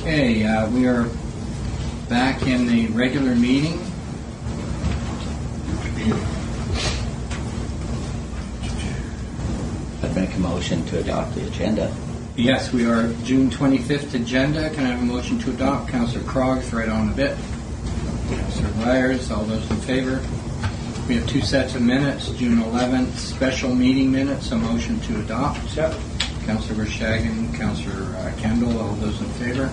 Okay, we are back in the regular meeting. I'd make a motion to adopt the agenda. Yes, we are June 25th agenda. Can I have a motion to adopt? Councillor Croggs, right on the bit. Councillor Myers, all those in favor? We have two sets of minutes. June 11th, special meeting minutes. A motion to adopt. Yep. Councillor Vershagin, Councillor Kendall, all those in favor?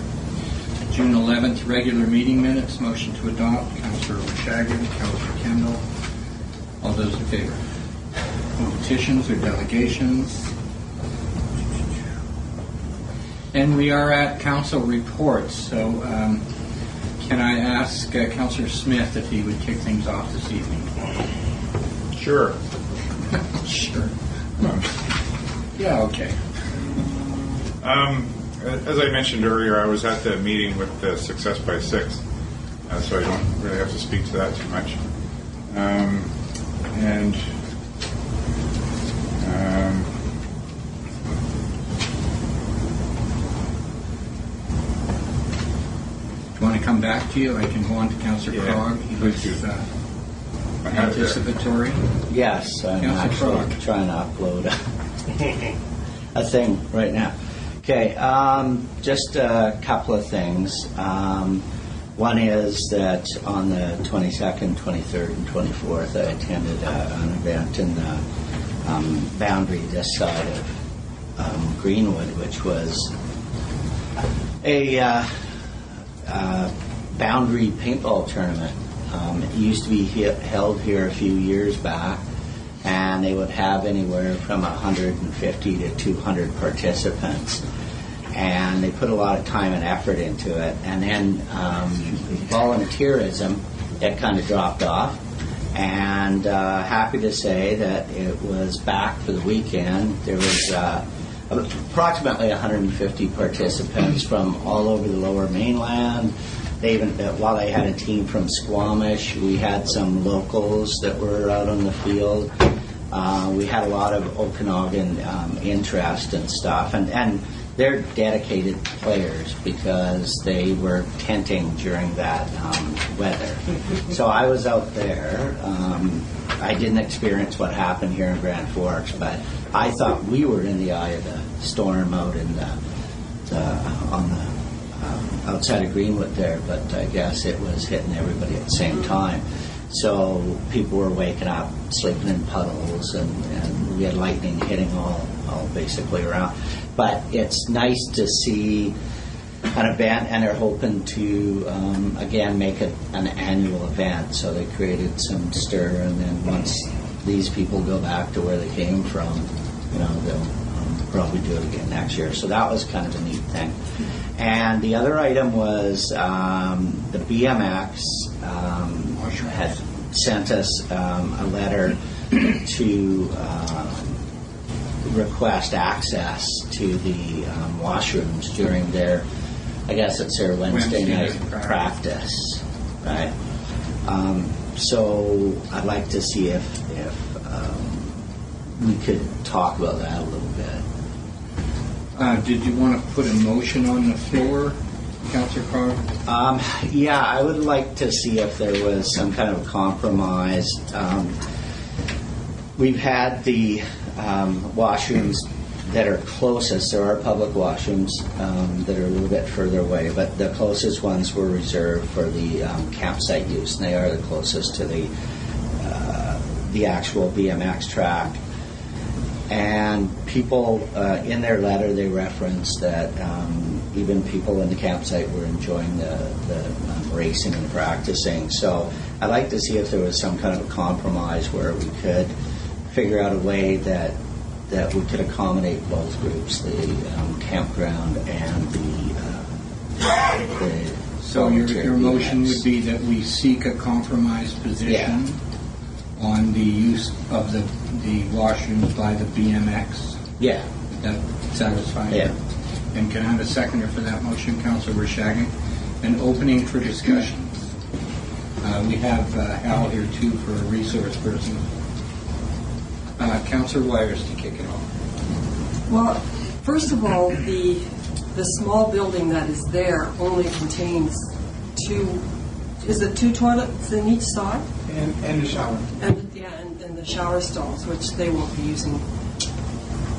June 11th, regular meeting minutes. Motion to adopt. Councillor Vershagin, Councillor Kendall, all those in favor? No petitions or delegations. And we are at council reports. So can I ask Councillor Smith if he would kick things off this evening? Sure. Sure. Yeah, okay. As I mentioned earlier, I was at the meeting with the Success by Six, so I don't really have to speak to that too much. Do you want to come back to you? I can go on to Councillor Crogg. He was anticipatory. Yes, I'm Councillor actually Crogg. trying to upload a thing right now. Okay, just a couple of things. One is that on the 22nd, 23rd, and 24th, I attended an event in the Boundary this side of Greenwood, which was a Boundary paintball tournament. It used to be held here a few years back, and they would have anywhere from 150 to 200 participants. And they put a lot of time and effort into it. And then volunteerism, it kind of dropped off. And happy to say that it was back for the weekend. There was approximately 150 participants from all over the Lower Mainland. They even, while they had a team from Squamish, we had some locals that were out on the field. We had a lot of Okanagan interest and stuff, and they're dedicated players because they were tenting during that weather. So I was out there. I didn't experience what happened here in Grand Forks, but I thought we were in the eye of the storm out in on the outside of Greenwood there, but I guess it was hitting everybody at the same time. So people were waking up, sleeping in puddles, and we had lightning hitting all basically around. But it's nice to see an event, and they're hoping to, again, make it an annual event. So they created some stir, and then once these people go back to where they came from, they'll probably do it again next year. So that was kind of a neat thing. And the other item was the BMX had sent us a letter to request access to the washrooms during their, I guess it's their Wednesday night practice, right? So I'd like to see if we could talk about that a little bit. Did you want to put a motion on the floor, Councillor Crogg? Yeah, I would like to see if there was some kind of compromise. We've had the washrooms that are closest. There are public washrooms that are a little bit further away, but the closest ones were reserved for the campsite use, and they are the closest to the actual BMX track. And people, in their letter, they referenced that even people in the campsite were enjoying the racing and practicing. So I'd like to see if there was some kind of a compromise where we could figure out a way that we could accommodate both groups, the campground and the So your motion would be that we seek a compromise position on the use of the washrooms by the BMX. Yeah. Is that satisfying? Yeah. And can I have a seconder for that motion, Councillor Vershagin? An opening for discussion. We have Al here too for a resource person. Councillor Wires to kick it off. Well, first of all, the the small building that is there only contains two toilets in each side? And a shower. And the shower stalls, which they won't be using.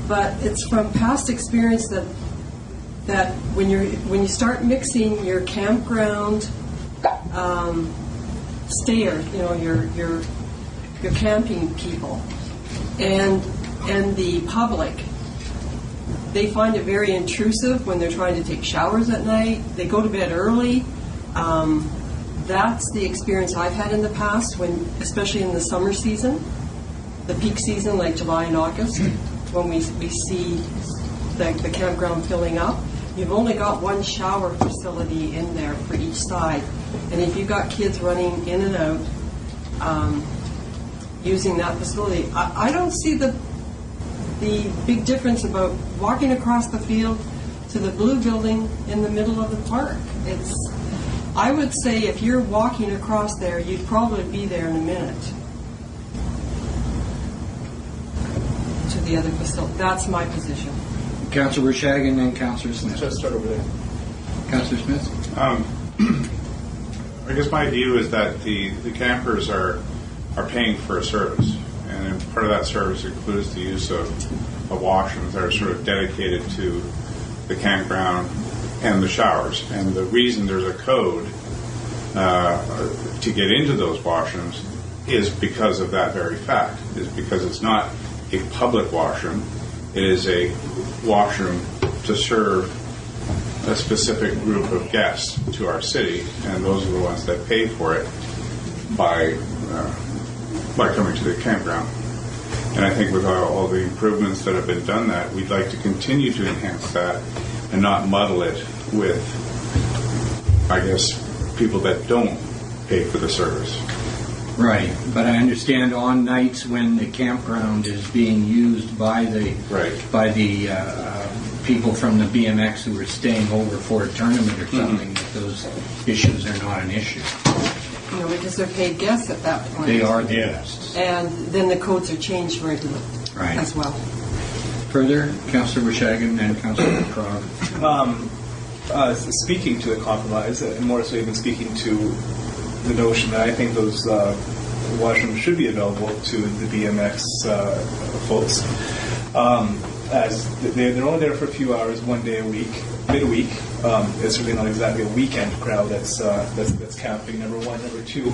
But it's from past experience that when you start mixing your campground stayer, your camping people, and the public, they find it very intrusive when they're trying to take showers at night. They go to bed early. That's the experience I've had in the past, especially in the summer season, the peak season like July and August, when we see the campground filling up. You've only got one shower facility in there for each side. And if you've got kids running in and out using that facility, I don't see the big difference about walking across the field to the blue building in the middle of the park. I would say if you're walking across there, you'd probably be there in a minute to the other facility. That's my position. Councillor Shagan and Councillor Smith. Just start over there. Councillor Smith? I guess my view is that the campers are paying for a service, and part of that service includes the use of washrooms that are sort of dedicated to the campground and the showers. And the reason there's a code to get into those washrooms is because of that very fact, is because it's not a public washroom. It is a washroom to serve a specific group of guests to our city, and those are the ones that pay for it by coming to the campground. And I think with all the improvements that have been done, that we'd like to continue to enhance that and not muddle it with, I guess, people that don't pay for the service. Right, but I understand on nights when the campground is being used by the people from the BMX who are staying over for a tournament or something, that those issues are not an issue. Because they're paid guests at that point. They are the guests. And then the codes are changed regularly as well. Further, Councillor Shagan and Councillor Krog. Speaking to the compromise, and more so even speaking to the notion that I think those washrooms should be available to the BMX folks. As they're only there for a few hours, one day a week, midweek. It's certainly not exactly a weekend crowd that's camping. Number one, number two,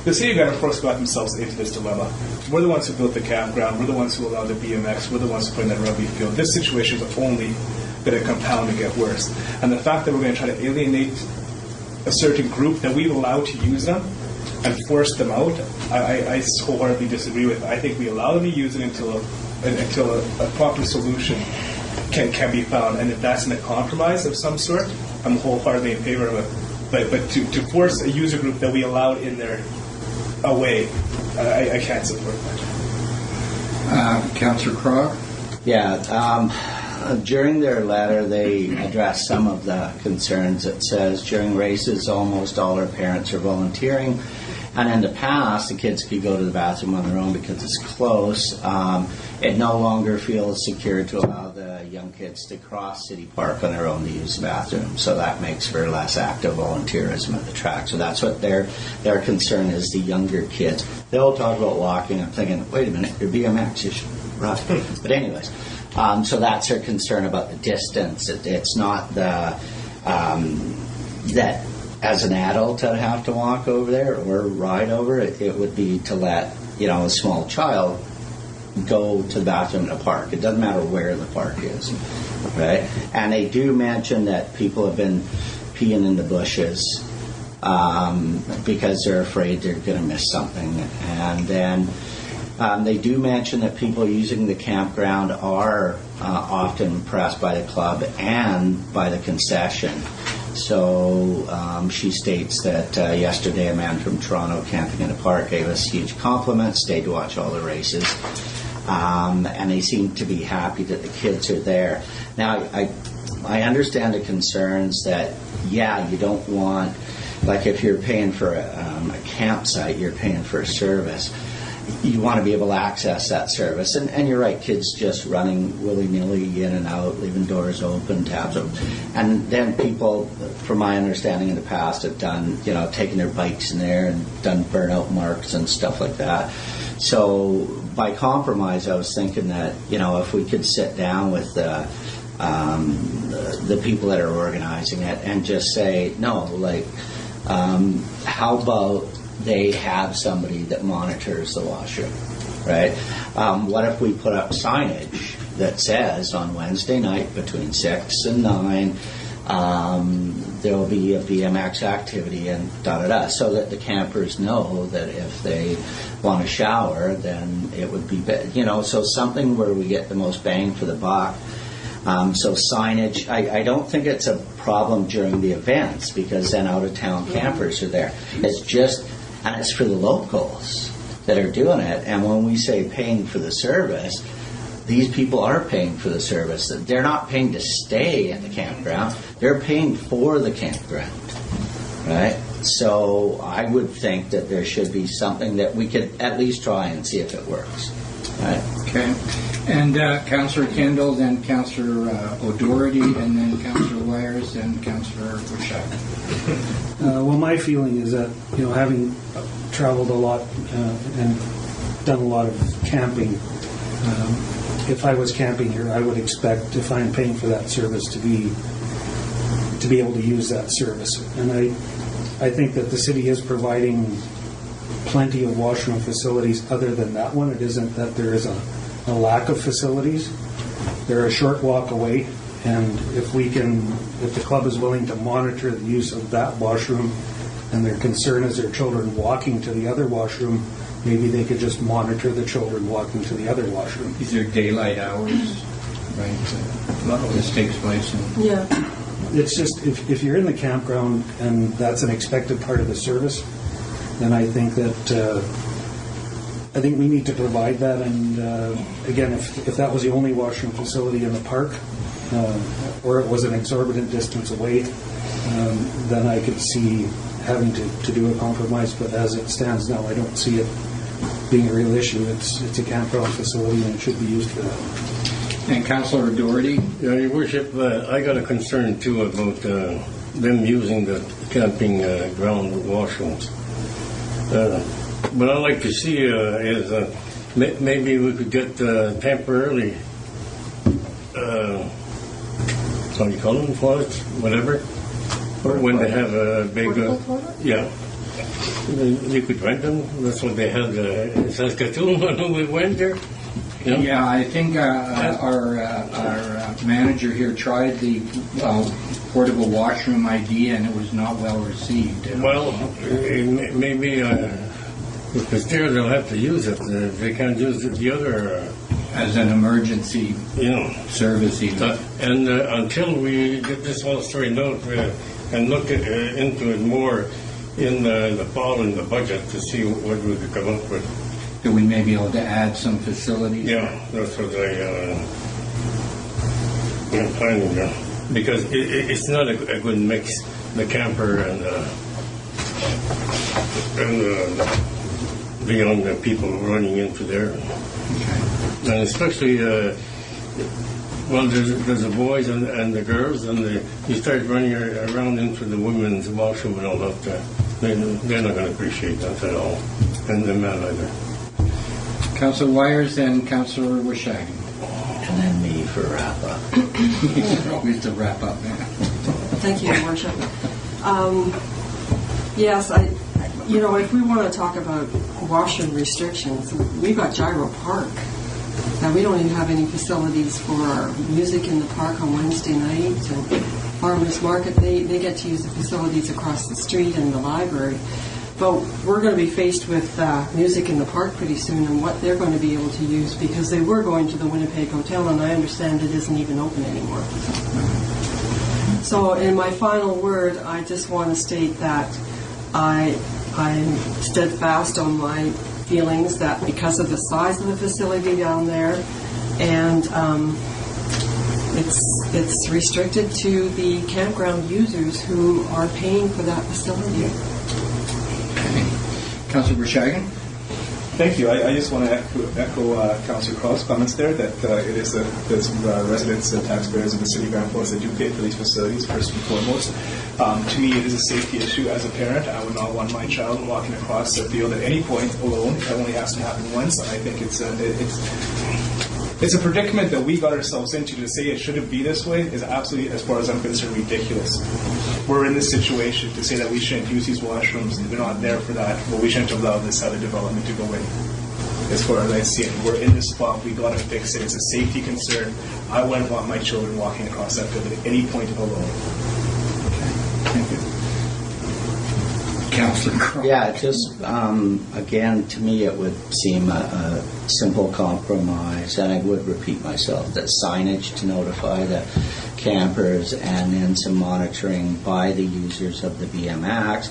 the city of Grand Forks got themselves into this dilemma. We're the ones who built the campground. We're the ones who allowed the BMX. We're the ones who put in that rugby field. This situation is only going to compound and get worse. And the fact that we're going to try to alienate a certain group that we've allowed to use them and force them out, I wholeheartedly disagree with. I think we allow them to use it until a proper solution can be found. And if that's in a compromise of some sort, I'm wholeheartedly in favor of it. But to force a user group that we allowed in there away, I can't support that. Councillor Krog? Yeah. During their letter, they addressed some of the concerns. It says, during races, almost all our parents are volunteering. And in the past, the kids could go to the bathroom on their own because it's close. It no longer feels secure to allow the young kids to cross City Park on their own to use the bathroom. So that makes for less active volunteerism at the track. So that's what their concern is, the younger kids. They'll talk about walking. I'm thinking, wait a minute, you're BMX, you should run. But anyways, so that's their concern about the distance. It's not that as an adult I'd have to walk over there or ride over. It would be to let a small child go to the bathroom in a park. It doesn't matter where the park is, right? And they do mention that people have been peeing in the bushes because they're afraid they're going to miss something. And then they do mention that people using the campground are often impressed by the club and by the concession. So she states that yesterday a man from Toronto camping in a park gave us huge compliments, stayed to watch all the races, and they seem to be happy that the kids are there. Now, I understand the concerns that, you don't want, like if you're paying for a campsite, you're paying for a service. you want to be able to access that service. And you're right, kids just running willy-nilly in and out, leaving doors open, tabs open. And then people, from my understanding in the past, have done, taking their bikes in there and done burnout marks and stuff like that. So by compromise, I was thinking that, if we could sit down with the people that are organizing it and just say, no, how about they have somebody that monitors the washroom, right? What if we put up signage that says on Wednesday night between 6 and 9 there will be a BMX activity and da-da-da, so that the campers know that if they want to shower, then it would be, so something where we get the most bang for the buck. So signage, I don't think it's a problem during the events because then out-of-town campers are there. It's just, and it's for the locals that are doing it. And when we say paying for the service, these people are paying for the service. They're not paying to stay at the campground. They're paying for the campground, right? So I would think that there should be something that we could at least try and see if it works, right? Okay. And Councillor Kendall, then Councillor O'Doherty, and then Councillor Wires, and Councillor Bushak. Well, my feeling is that, having traveled a lot and done a lot of camping, if I was camping here, I would expect, if I'm paying for that service, to be able to use that service. And I think that the city is providing plenty of washroom facilities other than that one. It isn't that there is a lack of facilities. They're a short walk away, and if the club is willing to monitor the use of that washroom, and their concern is their children walking to the other washroom, maybe they could just monitor the children walking to the other washroom. These are daylight hours, right? A lot of this takes place in... Yeah. It's just, if you're in the campground and that's an expected part of the service, then I think that I think we need to provide that. And again, if that was the only washroom facility in the park, or it was an exorbitant distance away, then I could see having to do a compromise. But as it stands now, I don't see it being a real issue. It's a campground facility and it should be used for that. And Councillor Doherty? Your Worship, I got a concern too about them using the camping ground washrooms. What I'd like to see is maybe we could get temporarily, how do you call them, toilets, whatever, or when they have a big, yeah. You could rent them. That's what they had in Saskatoon when we went there. Yeah, I think our manager here tried the portable washroom idea, and it was not well received. Well, maybe if it's there, they'll have to use it. They can't use the other as an emergency service, even. And until we get this all straightened out and look into it more in the fall in the budget to see what we could come up with. Do we may be able to add some facilities? Yeah, that's what I'm planning there. Because it's not a good mix, the camper and the young people running into there. Okay. And especially, well, there's the boys and the girls, and you start running around into the women's washroom and all that. They're not going to appreciate that at all, and the men either. Councillor Wires and Councillor Wishagan. And then me for wrap up. Always to wrap up, man. Thank you, Your Worship. Yes, if we want to talk about washroom restrictions, we've got Gyro Park. Now, we don't even have any facilities for music in the park on Wednesday night. And Farmers Market, they get to use the facilities across the street and the library. But we're going to be faced with music in the park pretty soon and what they're going to be able to use, because they were going to the Winnipeg Hotel, and I understand it isn't even open anymore. So in my final word, I just want to state that I'm steadfast on my feelings that because of the size of the facility down there, and it's restricted to the campground users who are paying for that facility. Councillor Wishagan? Thank you. I just want to echo Councillor Crow's comments there that it is there's residents and taxpayers of the city of Grand Forks that do pay for these facilities first and foremost. To me, it is a safety issue. As a parent, I would not want my child walking across the field at any point alone. It only has to happen once. And I think it's a predicament that we got ourselves into. To say it shouldn't be this way is absolutely, as far as I'm concerned, ridiculous. We're in this situation. To say that we shouldn't use these washrooms, they're not there for that, but we shouldn't allow this other development to go in. As far as I see it, we're in this spot. We got to fix it. It's a safety concern. I wouldn't want my children walking across that field at any point alone. Thank you. Councillor Crowe. Yeah, just again, to me, it would seem a simple compromise, and I would repeat myself, that signage to notify the campers and then some monitoring by the users of the BMX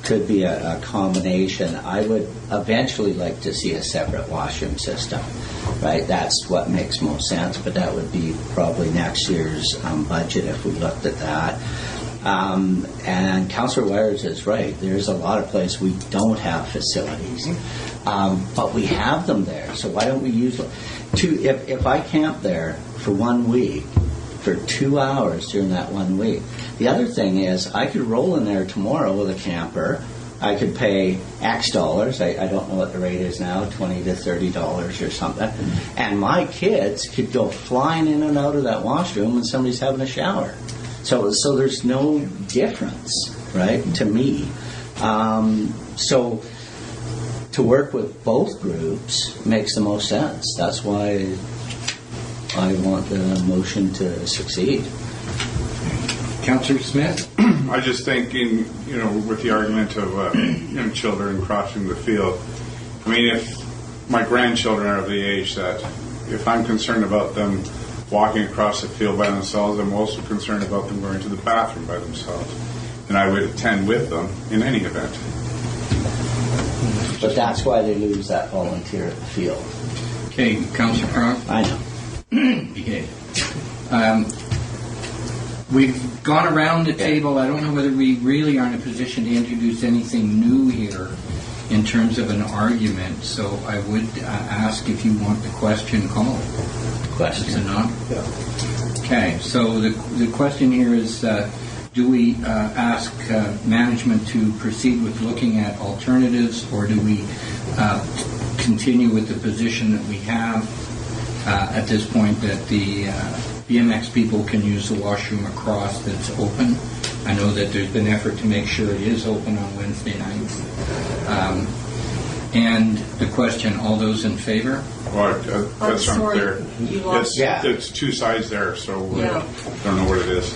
could be a combination. I would eventually like to see a separate washroom system, right? That's what makes most sense, but that would be probably next year's budget if we looked at that. And Councillor Wires is right. There's a lot of places we don't have facilities, but we have them there. So why don't we use them? If I camp there for 1 week, for 2 hours during that 1 week. The other thing is I could roll in there tomorrow with a camper. I could pay X dollars. I don't know what the rate is now, $20 to $30 or something. And my kids could go flying in and out of that washroom when somebody's having a shower. So there's no difference, right, to me. So to work with both groups makes the most sense. That's why I want the motion to succeed. Councillor Smith? I just think with the argument of children crossing the field, I mean, if my grandchildren are of the age that if I'm concerned about them walking across the field by themselves, I'm also concerned about them going to the bathroom by themselves. And I would attend with them in any event. But that's why they lose that volunteer at the field. Okay, Councillor Crowe? I know. Okay. We've gone around the table. I don't know whether we really are in a position to introduce anything new here in terms of an argument. So I would ask if you want the question called. Question. Is it not? Yeah. Okay. So the question here is, do we ask management to proceed with looking at alternatives, or do we continue with the position that we have at this point, that the BMX people can use the washroom across that's open? I know that there's been effort to make sure it is open on Wednesday nights. And the question, all those in favor? Well, that's sorry, unclear. you lost. It's two sides there, so Yeah. don't know what it is.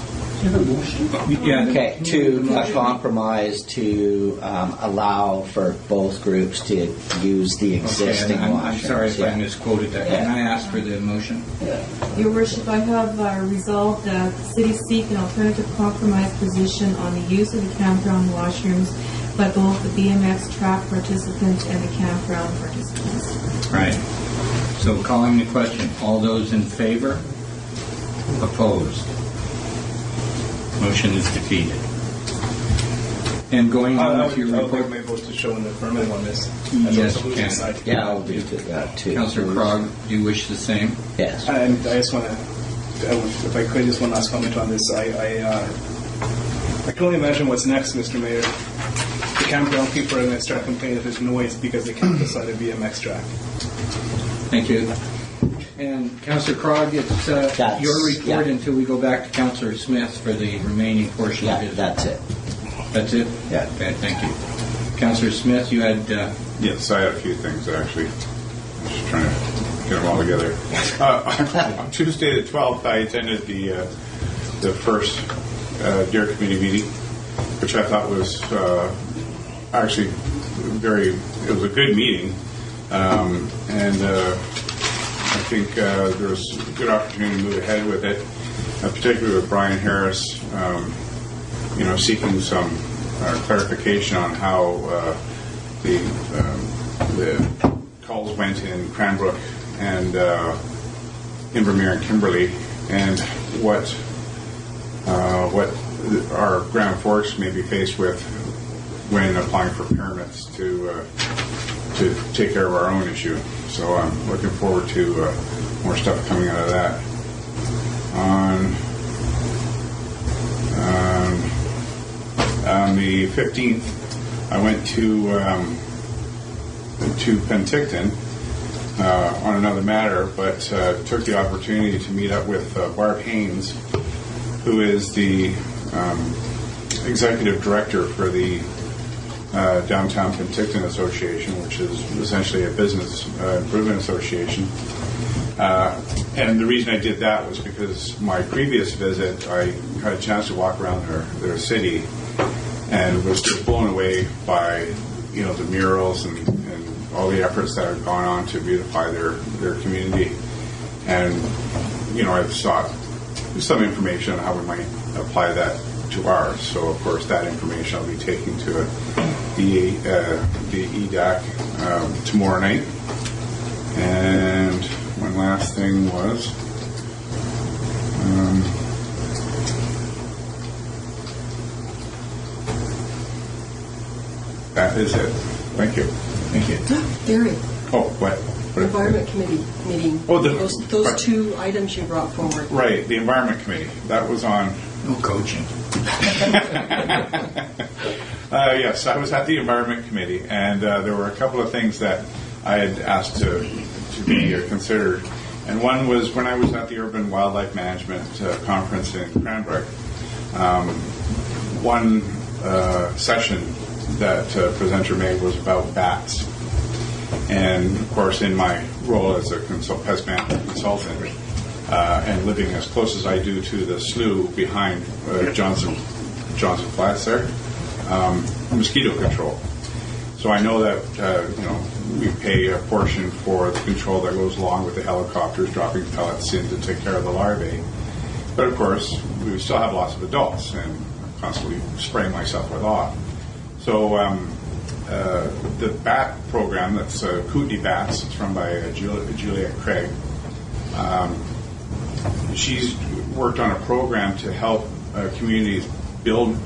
Yeah. Okay, to compromise to allow for both groups to use the existing Okay, washrooms. I'm sorry if I misquoted that. Can I ask for the motion? Your Worship, I have resolved that the city seek an alternative compromise position on the use of the campground washrooms by both the BMX track participants and the campground participants. Right. So calling the question, all those in favor? Opposed? Motion is defeated. And going on with your I would report, like my vote to show in the affirmative on this. Yes, As a you can. side. Yeah, I'll do that too. Councillor Krog, do you wish the same? Yes. And I just want to, if I could, just one last comment on this. I can only imagine what's next, Mr. Mayor. The campground people are going to start complaining that there's noise because they can't decide a BMX track. Thank you. And Councillor Krog, it's your report until we go back to Councillor Smith for the remaining portion of Yeah, his. that's it. That's it? Yeah. Okay, thank you. Councillor Smith, you had... Yes, I had a few things actually. I'm just trying to get them all together. On Tuesday the 12th, I attended the first Dare Committee meeting, which I thought was actually it was a good meeting, and I think there was a good opportunity to move ahead with it, particularly with Brian Harris, seeking some clarification on how the calls went in Cranbrook and Invermere and Kimberley, and what our Grand Forks may be faced with when applying for permits to take care of our own issue. So I'm looking forward to more stuff coming out of that. On the 15th, I went to Penticton on another matter, but took the opportunity to meet up with Barb Haynes, who is the executive director for the Downtown Penticton Association, which is essentially a business improvement association. And the reason I did that was because my previous visit, I had a chance to walk around their city and was just blown away by, the murals and all the efforts that have gone on to beautify their community. And, I've sought some information on how we might apply that to ours. So, of course, that information I'll be taking to the EDAC tomorrow night. And one last thing was, that is it. Thank you. Thank you. Gary, Oh, what? Environment Committee meeting. Oh, those two items you brought forward. Right, the Environment Committee. That was on. No coaching. Yes, I was at the Environment Committee, and there were a couple of things that I had asked to be considered. And one was when I was at the Urban Wildlife Management Conference in Cranbrook, one session that presenter made was about bats. And, of course, in my role as a pest management consultant, and living as close as I do to the slough behind Johnson Flats there, mosquito control. So I know that we pay a portion for the control that goes along with the helicopters dropping pellets in to take care of the larvae. But of course, we still have lots of adults, and I'm constantly spraying myself with off. So the bat program, that's Kootenai Bats, it's run by Juliet Craig. She's worked on a program to help communities build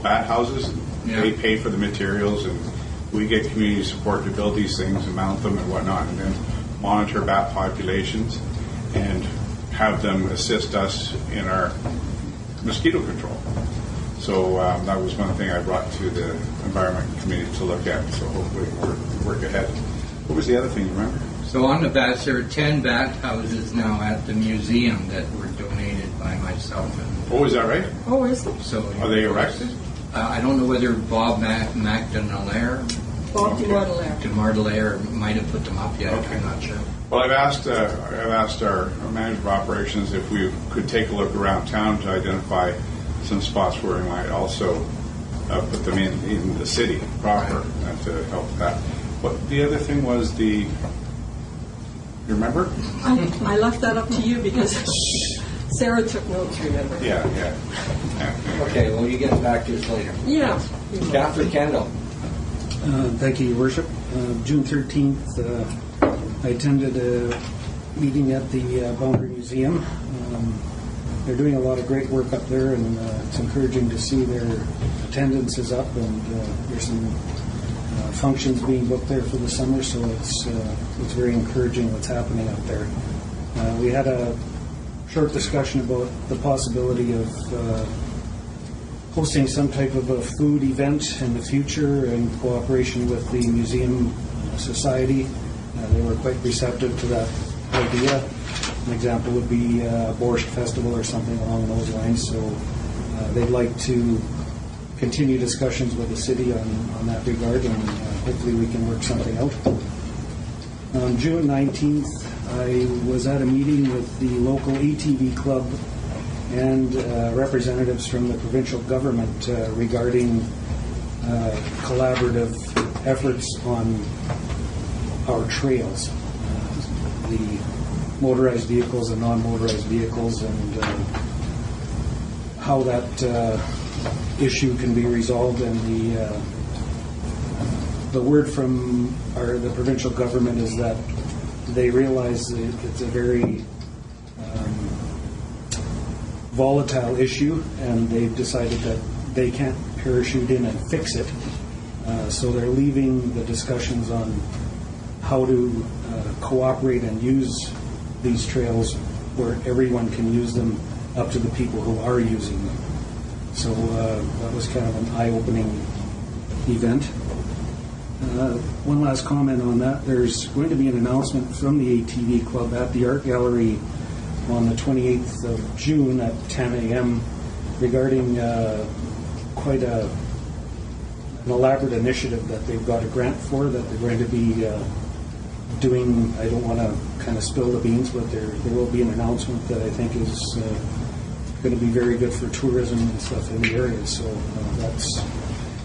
bat houses. Yeah. They pay for the materials, and we get community support to build these things and mount them and whatnot, and then monitor bat populations and have them assist us in our mosquito control. So that was one thing I brought to the Environment Committee to look at. So hopefully we'll work ahead. What was the other thing, you remember? So on the bats, there are 10 bat houses now at the museum that were donated by myself. Oh, is that right? Oh, is it? So Are they erected? I don't know whether Bob McDonalaire Bob DeMartelaire might have put them up yet. Okay. I'm not sure. Well, I've asked our manager of operations if we could take a look around town to identify some spots where we might also put them in the city proper to help that. But the other thing was you remember? I left that up to you because Sarah took notes, remember? Yeah. Okay, well, you get back to us later. Yeah. Catherine Kendall. Thank you, Your Worship. June 13th, I attended a meeting at the Boundary Museum. They're doing a lot of great work up there, and it's encouraging to see their attendance is up, and there's some functions being booked there for the summer, so it's very encouraging what's happening up there. We had a short discussion about the possibility of hosting some type of a food event in the future in cooperation with the Museum Society. They were quite receptive to that idea. An example would be a Borscht Festival or something along those lines. So they'd like to continue discussions with the city on that regard, and hopefully we can work something out. On June 19th, I was at a meeting with the local ATV club and representatives from the provincial government regarding collaborative efforts on our trails, the motorized vehicles and non-motorized vehicles, and how that issue can be resolved. And the word from the provincial government is that they realize that it's a very volatile issue, and they've decided that they can't parachute in and fix it. So they're leaving the discussions on how to cooperate and use these trails where everyone can use them, up to the people who are using them. So that was kind of an eye-opening event. One last comment on that. There's going to be an announcement from the ATV Club at the Art Gallery on the 28th of June at 10 a.m. regarding quite an elaborate initiative that they've got a grant for, that they're going to be doing. I don't want to kind of spill the beans, but there will be an announcement that I think is going to be very good for tourism and stuff in the area. So that's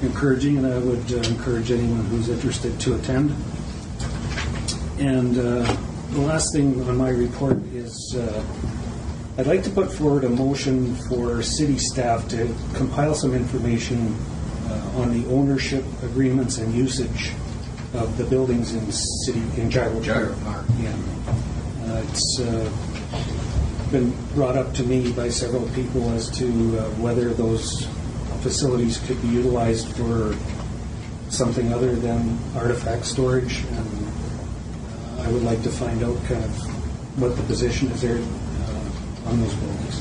encouraging, and I would encourage anyone who's interested to attend. And the last thing on my report is I'd like to put forward a motion for city staff to compile some information on the ownership agreements and usage of the buildings in Gyro Park. Yeah. It's been brought up to me by several people as to whether those facilities could be utilized for something other than artifact storage, and I would like to find out kind of what the position is there on those buildings.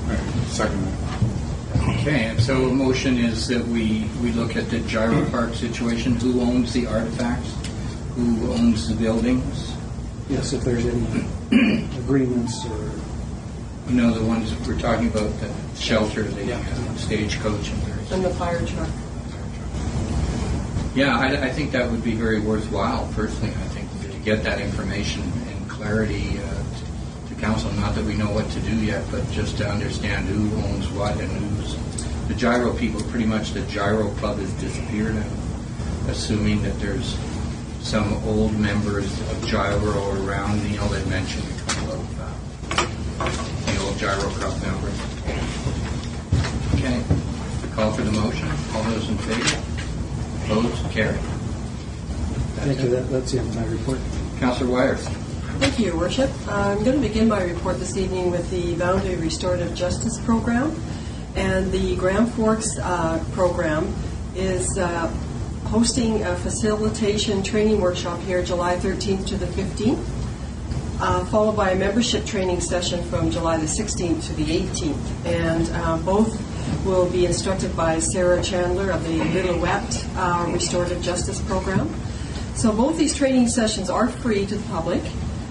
All right, second that. Okay, and so a motion is that we look at the Gyro Park situation. Who owns the artifacts? Who owns the buildings? Yes, if there's any agreements or... You know, the ones that we're talking about, the shelter, the stagecoach, And the fire truck. Yeah, I think that would be very worthwhile, personally. I think to get that information and clarity to council, not that we know what to do yet, but just to understand who owns what and who's... The Gyro people, pretty much the Gyro Club has disappeared. I'm assuming that there's some old members of Gyro around. Neil had mentioned a couple of the old Gyro Club members. Okay. Call for the motion. All those in favor? Opposed? Carried. Thank you. That's the end of my report. Councillor Wyers. Thank you, Your Worship. I'm going to begin my report this evening with the Boundary Restorative Justice Program. And the Grand Forks program is hosting a facilitation training workshop here July 13th to the 15th, followed by a membership training session from July the 16th to the 18th. And both will be instructed by Sarah Chandler of the Lillooet Restorative Justice Program. So both these training sessions are free to the public,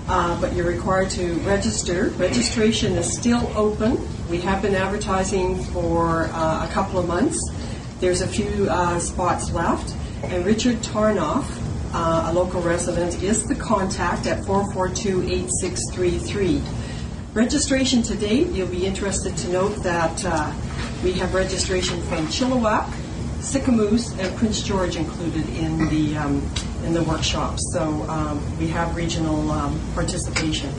but you're required to register. Registration is still open. We have been advertising for a couple of months. There's a few spots left. And Richard Tarnoff, a local resident, is the contact at 442-8633. Registration to date, you'll be interested to note that we have registration from Chilliwack, Sicamous, and Prince George included in the workshop. So we have regional participation.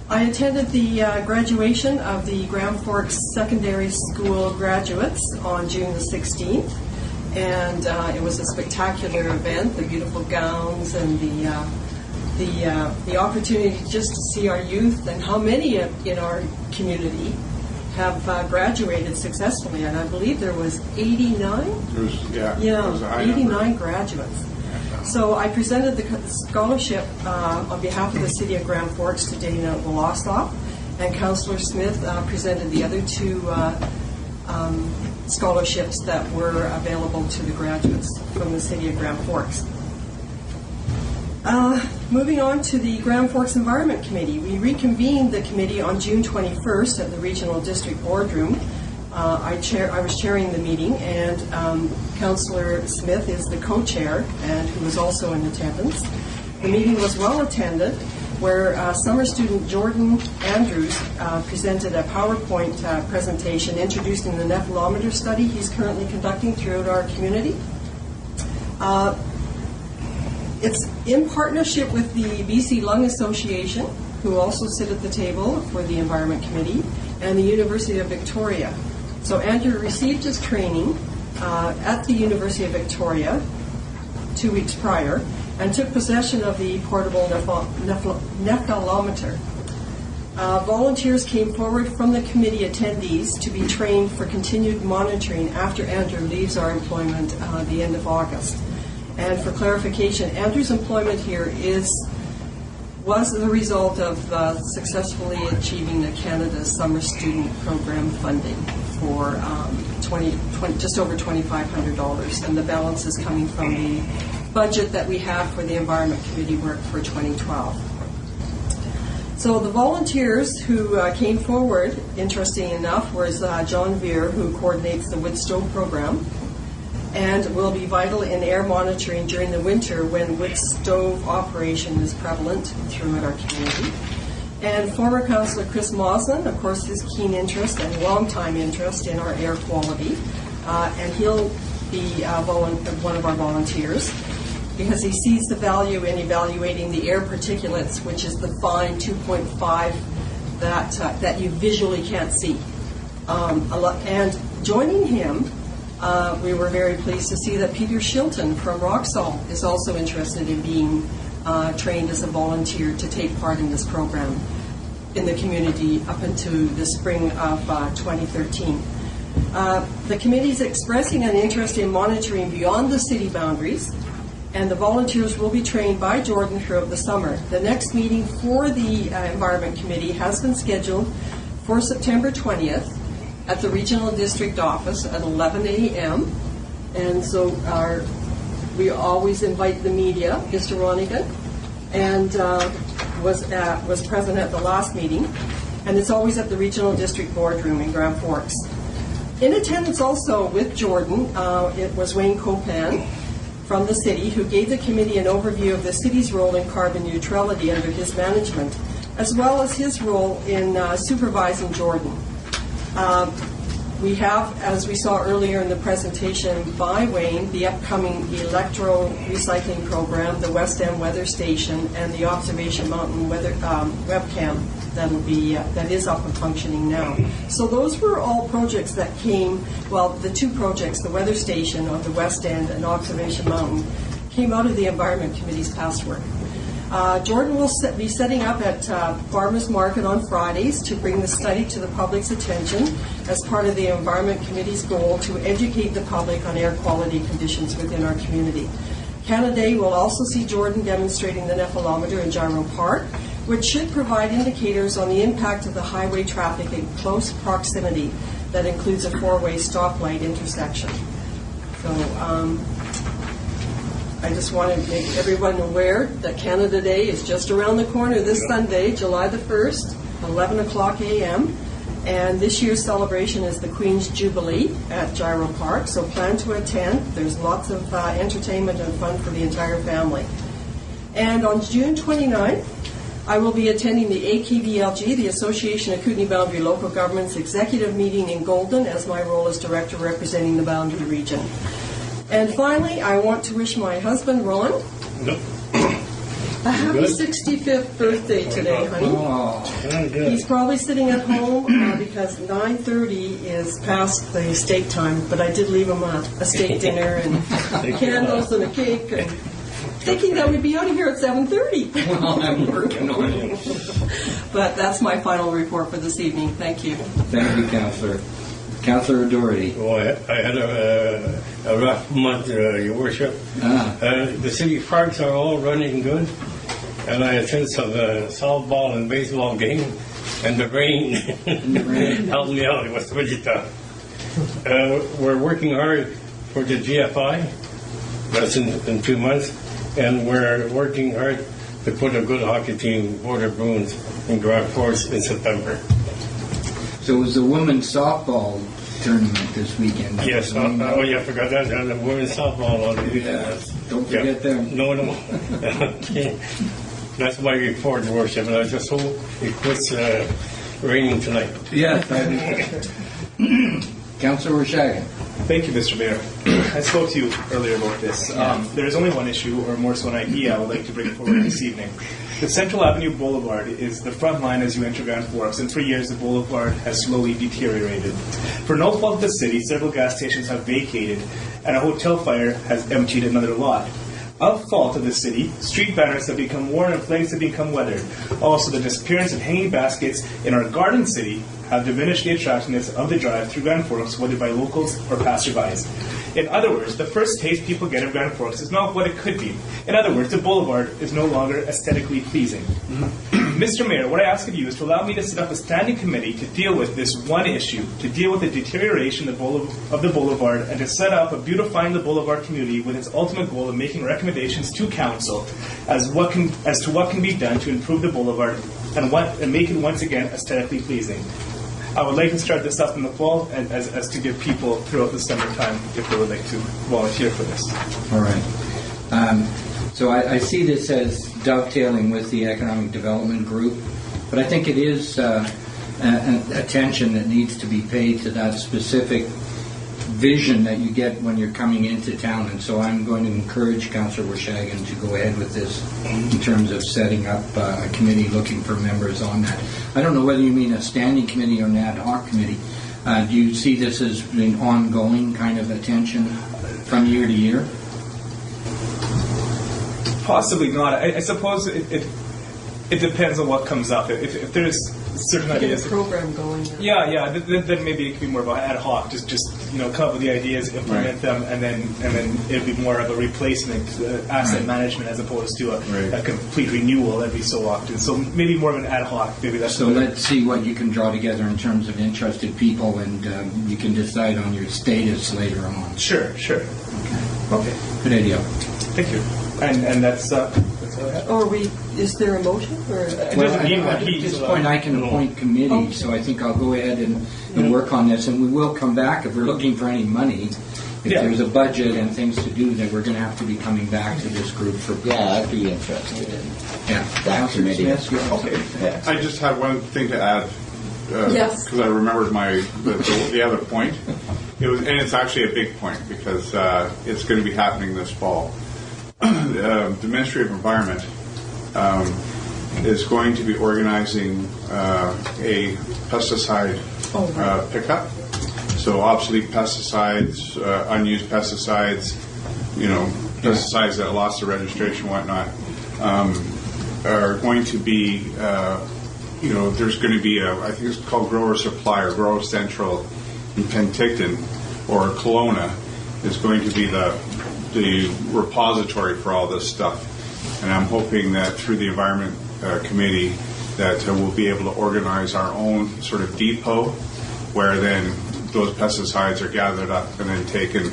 I attended the graduation of the Grand Forks Secondary School graduates on June the 16th, and it was a spectacular event. The beautiful gowns and the opportunity just to see our youth and how many in our community have graduated successfully, and I believe there was 89. There was a high 89 number. graduates. So I presented the scholarship on behalf of the City of Grand Forks to Dana Wolostoff, and Councillor Smith presented the other two scholarships that were available to the graduates from the City of Grand Forks. Moving on to the Grand Forks Environment Committee. We reconvened the committee on June 21st at the Regional District Boardroom. I was chairing the meeting, and Councillor Smith is the co-chair, and who was also in attendance. The meeting was well attended, where summer student Jordan Andrews presented a PowerPoint presentation introducing the nephelometer study he's currently conducting throughout our community. It's in partnership with the BC Lung Association, who also sit at the table for the Environment Committee, and the University of Victoria. So Andrew received his training at the University of Victoria 2 weeks prior and took possession of the portable nephelometer. Volunteers came forward from the committee attendees to be trained for continued monitoring after Andrew leaves our employment the end of August. And for clarification, Andrew's employment here was the result of successfully achieving the Canada's Summer Student Program funding for just over $2,500, and the balance is coming from the budget that we have for the Environment Committee work for 2012. So the volunteers who came forward, interesting enough, was John Veer, who coordinates the wood stove program, and will be vital in air monitoring during the winter when wood stove operation is prevalent throughout our community. And former Councillor Chris Moslin, of course, his keen interest and long-time interest in our air quality, and he'll be one of our volunteers because he sees the value in evaluating the air particulates, which is the fine 2.5 that you visually can't see. And joining him, we were very pleased to see that Peter Shilton from Roxall is also interested in being trained as a volunteer to take part in this program in the community up into the spring of 2013. The committee is expressing an interest in monitoring beyond the city boundaries, and the volunteers will be trained by Jordan throughout the summer. The next meeting for the Environment Committee has been scheduled for September 20th at the Regional District Office at 11 a.m. And so we always invite the media. Mr. Ronigan and was present at the last meeting, and it's always at the Regional District Boardroom in Grand Forks. In attendance also with Jordan, it was Wayne Copan from the city, who gave the committee an overview of the city's role in carbon neutrality under his management, as well as his role in supervising Jordan. We have, as we saw earlier in the presentation by Wayne, the upcoming electro recycling program, the West End Weather Station, and the Observation Mountain weather webcam that is up and functioning now. So those were all projects that came, well, the two projects, the weather station of the West End and Observation Mountain, came out of the Environment Committee's past work. Jordan will be setting up at Farmers Market on Fridays to bring the study to the public's attention as part of the Environment Committee's goal to educate the public on air quality conditions within our community. Canada Day will also see Jordan demonstrating the nephalometer in Gyro Park, which should provide indicators on the impact of the highway traffic in close proximity that includes a four-way stoplight intersection. So I just want to make everyone aware that Canada Day is just around the corner this Sunday, July the 1st, 11 o'clock a.m. And this year's celebration is the Queen's Jubilee at Gyro Park, so plan to attend. There's lots of entertainment and fun for the entire family. And on June 29th, I will be attending the AKBLG, the Association of Kootenay Boundary Local Governments executive meeting in Golden, as my role as director representing the Boundary region. And finally, I want to wish my husband, Ron, a happy 65th birthday today, honey. Oh, He's probably sitting at home because 9:30 is past the steak time, but I did leave him a steak dinner and candles and a cake, and thinking that we'd be out of here at 7:30. well, I'm working on it. But that's my final report for this evening. Thank you. Thank you, Councillor. Councillor Doherty. Oh, I had a rough month, Your Worship. The city parks are all running good, and I attended some softball and baseball game, and the rain helped me out. It was Wichita. We're working hard for the GFI. That's in 2 months, and we're working hard to put a good hockey team, Border Bruins, in Grand Forks in September. So it was the women's softball tournament this weekend. Yes. Oh, yeah, I forgot that. The women's softball on the weekend. Yeah, don't forget them. No. That's my report, Your Worship, and I just hope it quits raining tonight. Yes. Councillor Shagan. Thank you, Mr. Mayor. I spoke to you earlier about this. There is only one issue, or more so an idea, I would like to bring forward this evening. The Central Avenue Boulevard is the front line as you enter Grand Forks, and for years the boulevard has slowly deteriorated. For no fault of the city, several gas stations have vacated, and a hotel fire has emptied another lot. of fault of the city, street banners have become worn and flags have become weathered. Also, the disappearance of hanging baskets in our garden city have diminished the attractiveness of the drive through Grand Forks, whether by locals or passerbys. In other words, the first taste people get of Grand Forks is not what it could be. In other words, the boulevard is no longer aesthetically pleasing. Mr. Mayor, what I ask of you is to allow me to set up a standing committee to deal with this one issue, to deal with the deterioration of the boulevard, and to set up a beautifying the boulevard community with its ultimate goal of making recommendations to council as to what can be done to improve the boulevard and make it once again aesthetically pleasing. I would like to start this up in the fall as to give people throughout the summertime if they would like to volunteer for this. All right. So I see this as dovetailing with the Economic Development Group, but I think it is attention that needs to be paid to that specific vision that you get when you're coming into town. And so I'm going to encourage Councillor Wershagen to go ahead with this in terms of setting up a committee looking for members on that. I don't know whether you mean a standing committee or an ad hoc committee. Do you see this as being ongoing kind of attention from year to year? Possibly not. I suppose it depends on what comes up. If there's certain Get ideas. a program going. Yeah. Then maybe it could be more of an ad hoc. Just come up with the ideas, implement them, and then it'd be more of a replacement, asset management, as opposed to a complete renewal every so often. So maybe more of an ad hoc. Maybe that's. So let's see what you can draw together in terms of interested people, and you can decide on your status later on. Sure. Okay. Good idea. Thank you. And that's all I have. Or is there a motion? Or It doesn't mean that at he's this point, I can appoint committees, so I think I'll go ahead and work on this, and we will come back if we're looking for any money. If there's a budget and things to do, then we're going to have to be coming back to this group for. Yeah, I'd be interested in that Councillor committee. Smith, you have Okay. something? Yes. I just have one thing to add. Yes. Because I remembered the other point. And it's actually a big point because it's going to be happening this fall. The Ministry of Environment is going to be organizing a pesticide pickup. So obsolete pesticides, unused pesticides, pesticides that lost their registration, whatnot, are going to be, there's going to be I think it's called Grower Supply or Grower Central in Penticton or Kelowna is going to be the repository for all this stuff. And I'm hoping that through the Environment Committee that we'll be able to organize our own sort of depot where then those pesticides are gathered up and then taken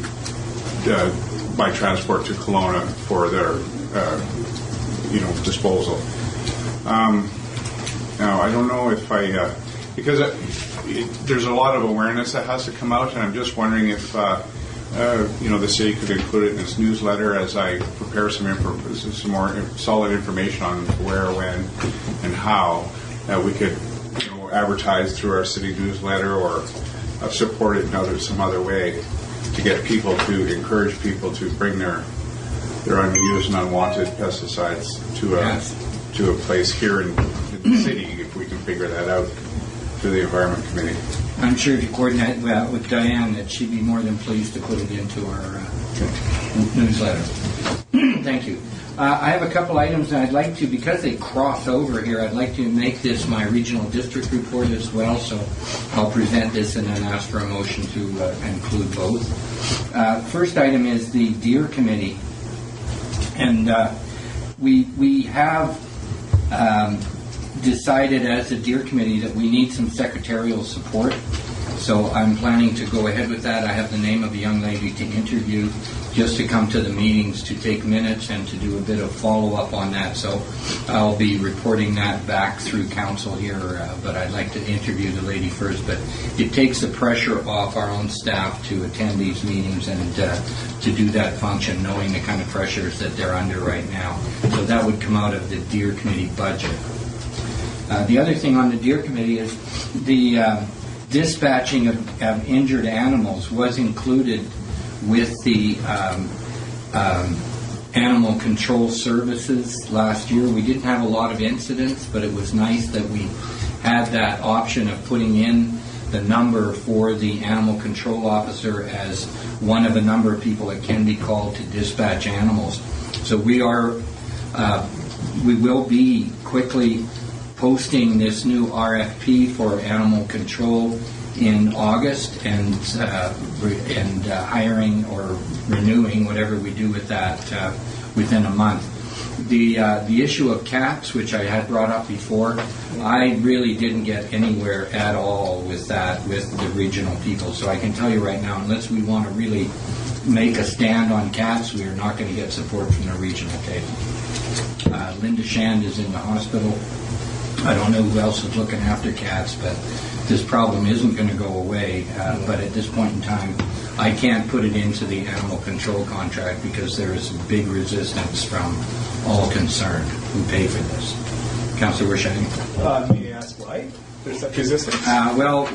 by transport to Kelowna for their disposal. Now, I don't know if because there's a lot of awareness that has to come out, and I'm just wondering if the city could include it in its newsletter as I prepare some more solid information on where, when, and how we could advertise through our city newsletter or support it in some other way to get people to encourage people to bring their unused and unwanted pesticides to a place here in the city if we can figure that out through the Environment Committee. I'm sure if you coordinate that with Diane, that she'd be more than pleased to put it into our newsletter. Thank you. I have a couple items that I'd like to, because they cross over here, I'd like to make this my regional district report as well, so I'll present this and then ask for a motion to include both. First item is the Deer Committee. And we have decided as a Deer Committee that we need some secretarial support. So I'm planning to go ahead with that. I have the name of a young lady to interview just to come to the meetings to take minutes and to do a bit of follow-up on that. So I'll be reporting that back through council here, but I'd like to interview the lady first. But it takes the pressure off our own staff to attend these meetings and to do that function, knowing the kind of pressures that they're under right now. So that would come out of the Deer Committee budget. The other thing on the Deer Committee is the dispatching of injured animals was included with the animal control services last year. We didn't have a lot of incidents, but it was nice that we had that option of putting in the number for the animal control officer as one of a number of people that can be called to dispatch animals. So we will be quickly posting this new RFP for animal control in August, and hiring or renewing, whatever we do with that, within a month. The issue of cats, which I had brought up before, I really didn't get anywhere at all with that with the regional people. So I can tell you right now, unless we want to really make a stand on cats, we are not going to get support from the regional table. Linda Shand is in the hospital. I don't know who else is looking after cats, but this problem isn't going to go away. But at this point in time, I can't put it into the animal control contract because there is big resistance from all concerned who pay for this. Councillor Wershang. May I ask why there's such resistance? Well,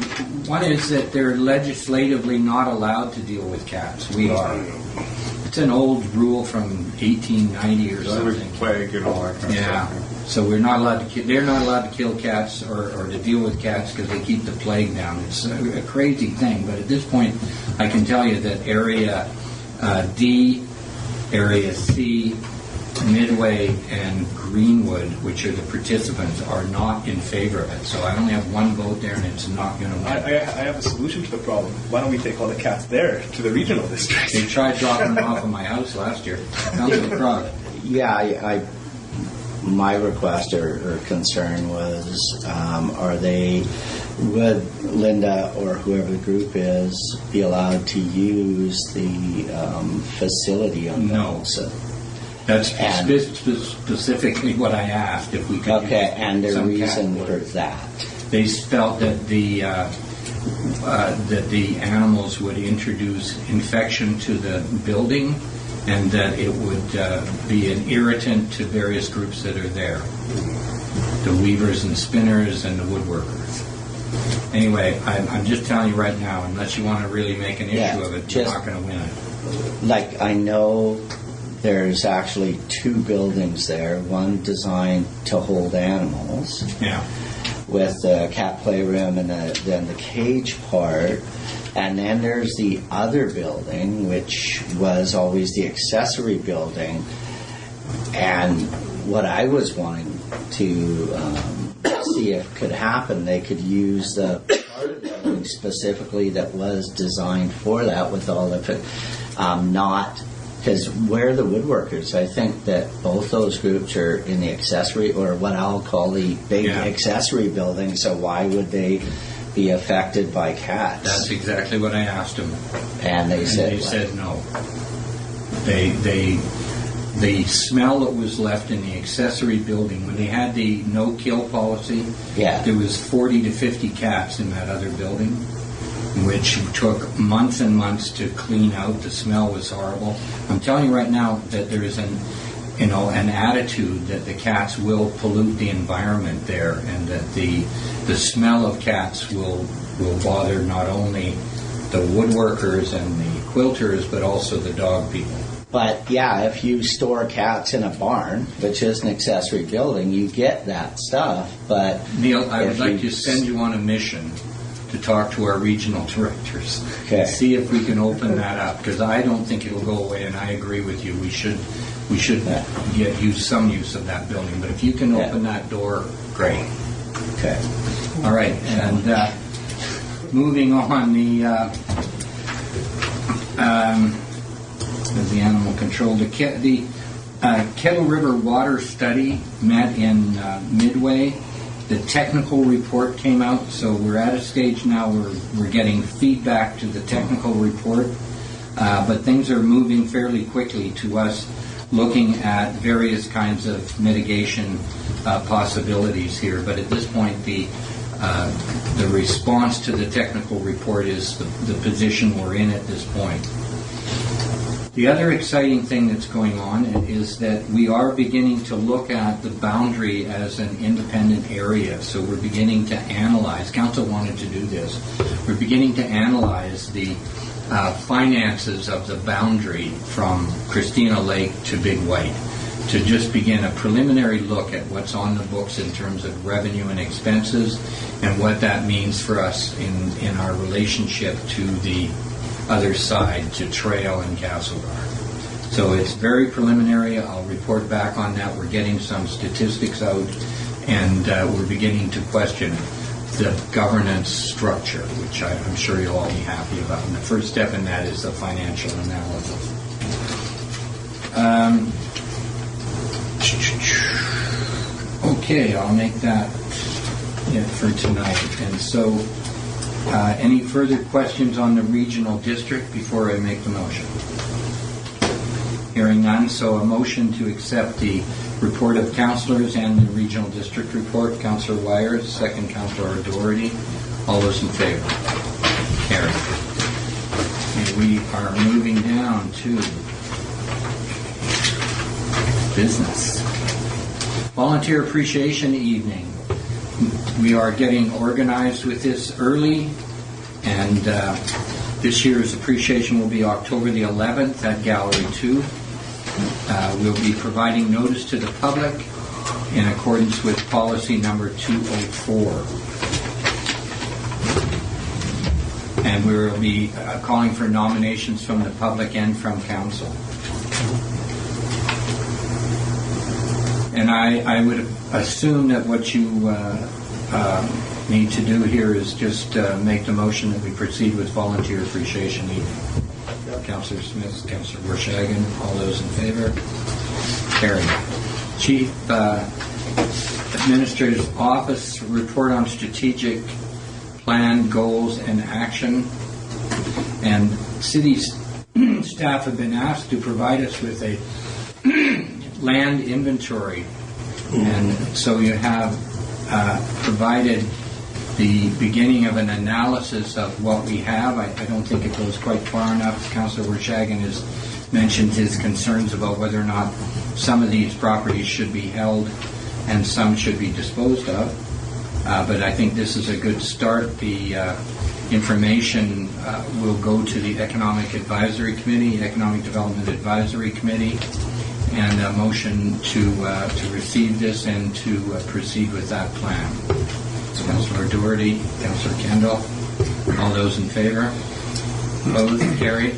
one is that they're legislatively not allowed to deal with cats. We are. It's an old rule from 1890 or something. Plague and all that kind of Yeah. stuff. So we're not allowed to. They're not allowed to kill cats or to deal with cats because they keep the plague down. It's a crazy thing. But at this point, I can tell you that Area D, Area C, Midway, and Greenwood, which are the participants, are not in favor of it. So I only have one vote there, and it's not going to win. I have a solution to the problem. Why don't we take all the cats there to the regional district? They tried dropping them off at my house last year. Councillor Crog. Yeah, my request or concern was, would Linda or whoever the group is be allowed to use the facility on No. those? That's specifically what I asked, if we could. Okay, use and the some reason cat for litter. that? They felt that the animals would introduce infection to the building, and that it would be an irritant to various groups that are there, the weavers and spinners and the woodworkers. Anyway, I'm just telling you right now, unless you want to really make an issue of it, you're not going to win it. Like, I know there's actually two buildings there, one designed to hold animals, Yeah. with the cat playroom and then the cage part. And then there's the other building, which was always the accessory building. And what I was wanting to see if could happen, they could use the part of the building specifically that was designed for that, with all of it, not... Because we're the woodworkers. I think that both those groups are in the accessory, or what I'll call the big accessory building, so why would they be affected by cats? That's exactly what I asked them. And they said what? said no. The smell that was left in the accessory building, when they had the no-kill policy, there was 40 to 50 cats in that other building, which took months and months to clean out. The smell was horrible. I'm telling you right now that there is an attitude that the cats will pollute the environment there, and that the smell of cats will bother not only the woodworkers and the quilters, but also the dog people. But yeah, if you store cats in a barn, which is an accessory building, you get that stuff. But Neil, I would like to send you on a mission to talk to our regional directors and see if we can open that up, because I don't think it'll go away, and I agree with you. We should use some use of that building, but if you can open that door, great. Okay. All right, and moving on, the animal control, the Kettle River Water Study met in Midway. The technical report came out, so we're at a stage now where we're getting feedback to the technical report, but things are moving fairly quickly to us, looking at various kinds of mitigation possibilities here. But at this point, the response to the technical report is the position we're in at this point. The other exciting thing that's going on is that we are beginning to look at the boundary as an independent area. So we're beginning to analyze, Council wanted to do this, we're beginning to analyze the finances of the boundary from Christina Lake to Big White, to just begin a preliminary look at what's on the books in terms of revenue and expenses, and what that means for us in our relationship to the other side, to Trail and Castlegar. So it's very preliminary. I'll report back on that. We're getting some statistics out, and we're beginning to question the governance structure, which I'm sure you'll all be happy about. And the first step in that is the financial analysis. Okay, I'll make that it for tonight. And so, any further questions on the regional district before I make the motion? Hearing none, so a motion to accept the report of councillors and the regional district report. Councillor Wires, second Councillor Doherty. All those in favor? Carried. And we are moving down to business. Volunteer Appreciation Evening. We are getting organized with this early, and this year's appreciation will be October the 11th at Gallery 2. We'll be providing notice to the public in accordance with policy number 204. And we will be calling for nominations from the public and from council. And I would assume that what you need to do here is just make the motion that we proceed with Volunteer Appreciation Evening. Councillor Smith, Councillor Vershagen, all those in favor? Carried. Chief Administrator's Office report on strategic plan, goals, and action. And city staff have been asked to provide us with a land inventory. And so you have provided the beginning of an analysis of what we have. I don't think it goes quite far enough. Councillor Vershagen has mentioned his concerns about whether or not some of these properties should be held and some should be disposed of. But I think this is a good start. The information will go to the Economic Advisory Committee, Economic Development Advisory Committee, and a motion to receive this and to proceed with that plan. Councillor Doherty, Councillor Kendall, all those in favor? Opposed? Carried.